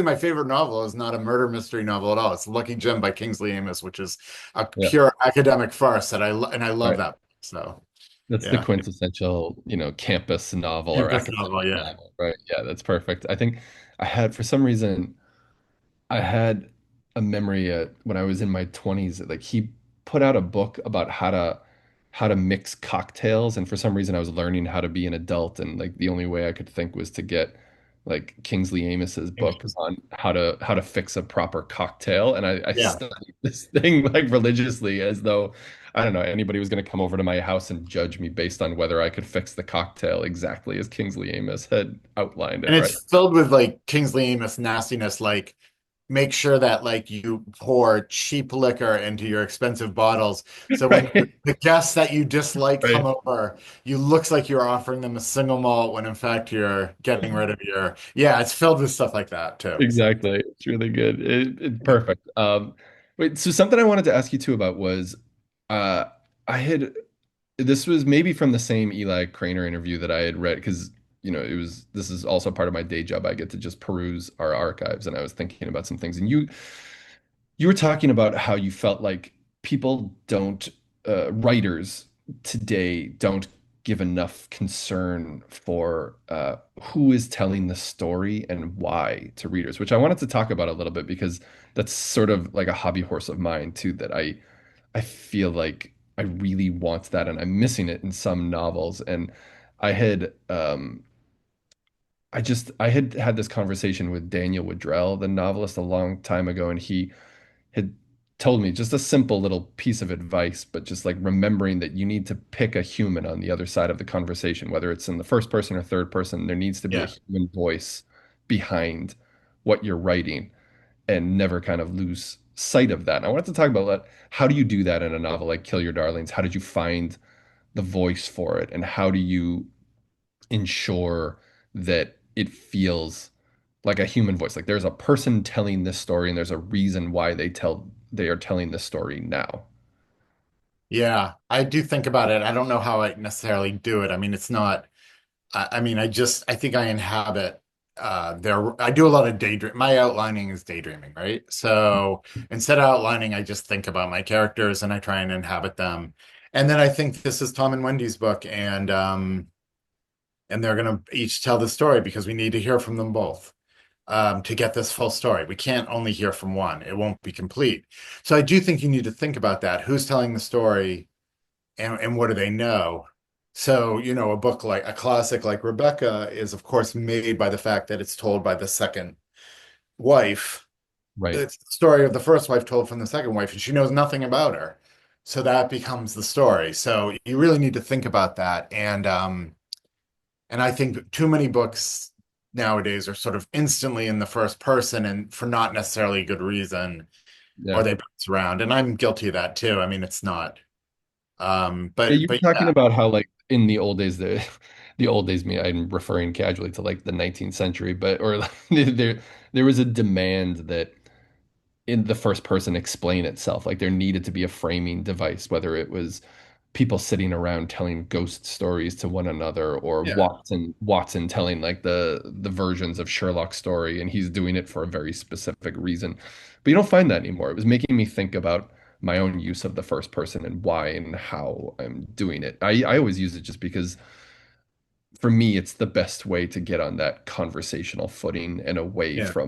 my favorite novel is not a murder mystery novel at all. It's Lucky Jim by Kingsley Amis, which is a
yeah.
pure academic farce that and I love
Right.
that. So
That's the
yeah,
quintessential, campus novel or
campus novel,
academic
yeah.
novel, right? Yeah, that's perfect. I think for some reason, I had a memory when I was in my 20s that like he put out a book about how to mix cocktails, and for some reason I was learning how to be an adult, and like the only way I could think was to get like Kingsley Amis's book on how to fix a proper cocktail, and I
Yeah.
studied this thing like religiously as though I don't know anybody was going to come over to my house and judge me based on whether I could fix the cocktail exactly as Kingsley Amis had outlined
And
it, right?
it's filled with like Kingsley Amis nastiness, like make sure that like you pour cheap liquor into your expensive bottles. So when
Right.
the guests that you dislike come
Right.
over, you looks like you're offering them a single malt when in fact you're getting rid of yeah, it's filled with stuff like that too.
Exactly. It's really good. Perfect. Wait, so something I wanted to ask you too about was, uh, I had this was maybe from the same Eli Craner interview that I had read because this is also part of my day job. I get to just peruse our archives, and I was thinking about some things, and you were talking about how you felt like people don't, writers today don't give enough concern for who is telling the story and why to readers, which I wanted to talk about a little bit because that's sort of like a hobby horse of mine too, that I feel like I really want that and I'm missing it in some novels. And I had I had had this conversation with Daniel Woodrell, the novelist, a long time ago, and he had told me just a simple little piece of advice, but just like remembering that you need to pick a human on the other side of the conversation, whether it's in the first person or third person, there needs to be a
Yeah.
human voice behind what you're writing and never kind of lose sight of that. And I wanted to talk about that. How do you do that in a novel like Kill Your Darlings? How did you find the voice for it? And how do you ensure that it feels like a human voice? Like there's a person telling this story and there's a reason why they are telling this story now.
Yeah, I do think about it. I don't know how I necessarily do it. I mean, it's not, I mean, I think I inhabit there. I do a lot of daydream. My outlining is daydreaming, right? So instead of outlining, I just think about my characters and I try and inhabit them. And then I think this is Tom and Wendy's book, and they're going to each tell the story because we need to hear from them both to get this full story. We can't only hear from one. It won't be complete. So I do think you need to think about that. Who's telling the story and what do they know? So, a book like a classic like Rebecca is, of course, made by the fact that it's told by the second wife.
Right.
It's the story of the first wife told from the second wife, and she knows nothing about her. So that becomes the story. So you really need to think about that. And I think too many books nowadays are sort of instantly in the first person and for not necessarily a good reason, or
Yeah.
they bounce around. And I'm guilty of that too. I mean, it's not.
Yeah,
But
you were talking
yeah,
about how like in the old days the old days me I'm referring casually to like the 19th century, but or like, there was a demand that in the first person explain itself. Like there needed to be a framing device, whether it was people sitting around telling ghost stories to one another, or
yeah,
Watson telling like the versions of Sherlock's story, and he's doing it for a very specific reason. But you don't find that anymore. It was making me think about my own use of the first person and why and how I'm doing it. I always use it just because for me it's the best way to get on that conversational footing and
yeah,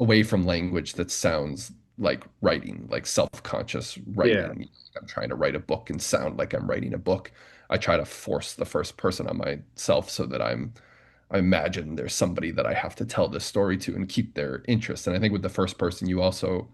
away from language that sounds like writing, like self-conscious
yeah,
writing. I'm trying to write a book and sound like I'm writing a book. I try to force the first person on myself so that I imagine there's somebody that I have to tell this story to and keep their interest. And I think with the first person, you also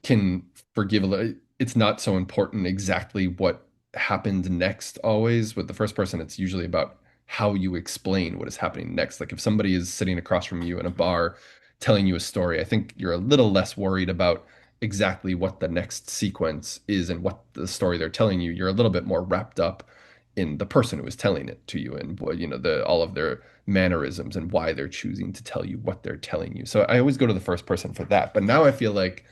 can forgive a little. It's not so important exactly what happened next always. With the first person, it's usually about how you explain what is happening next. Like if somebody is sitting across from you in a bar telling you a story, I think you're a little less worried about exactly what the next sequence is and what the story they're telling you. You're a little bit more wrapped up in the person who is telling it to you and the all of their mannerisms and why they're choosing to tell you what they're telling you. So I always go to the first person for that. But now I feel like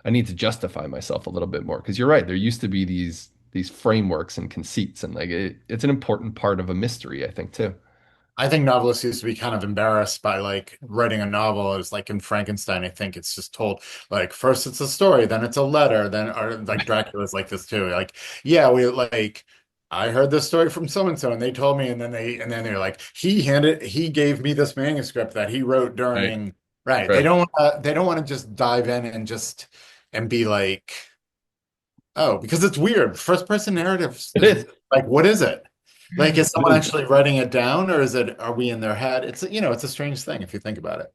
I need to justify myself a little bit more because you're right. There used to be these frameworks and conceits, and like it's an important part of a mystery, I think, too.
I think novelists used to be kind of embarrassed by like writing a novel. It was like in Frankenstein, I think it's just told like first it's a story, then it's a letter, then or like Dracula's like this too. Like, yeah, we like I heard this story from so and so and they told me, and then they're like, he gave me this manuscript that he wrote
Right.
during right.
Right.
They don't want to just dive in and just and be like, oh, because it's weird. First person narratives
It
is
is.
like, what is it? Like, is
It
someone
is.
actually writing it down, or are we in their head? It's a strange thing if you think about it.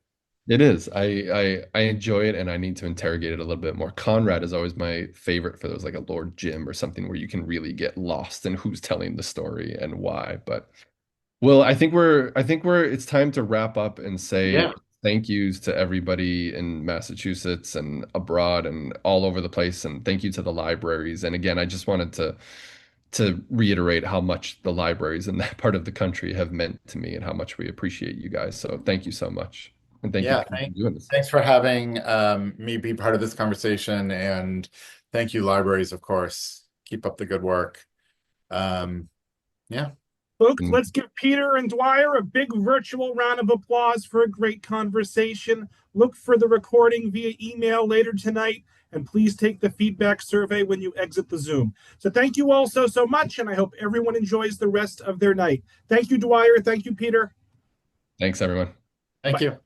It is. I enjoy it and I need to interrogate it a little bit more. Conrad is always my favorite for those, like a Lord Jim or something where you can really get lost in who's telling the story and why. But well, I think we're it's time to wrap up and say
Yeah,
thank yous to everybody in Massachusetts and abroad and all over the place, and thank you to the libraries. And again, I just wanted to reiterate how much the libraries in that part of the country have meant to me and how much we appreciate you guys. So thank you so much. And thank you,
yeah.
Pete, for doing this.
Thanks for having me be part of this conversation, and thank you, libraries, of course. Keep up the good work. Yeah.
Folks, let's give Peter and Dwyer a big virtual round of applause for a great conversation. Look for the recording via email later tonight, and please take the feedback survey when you exit the Zoom. So thank you all so much, and I hope everyone enjoys the rest of their night. Thank you, Dwyer. Thank you, Peter.
Thanks, everyone.
Thank
Bye.
you.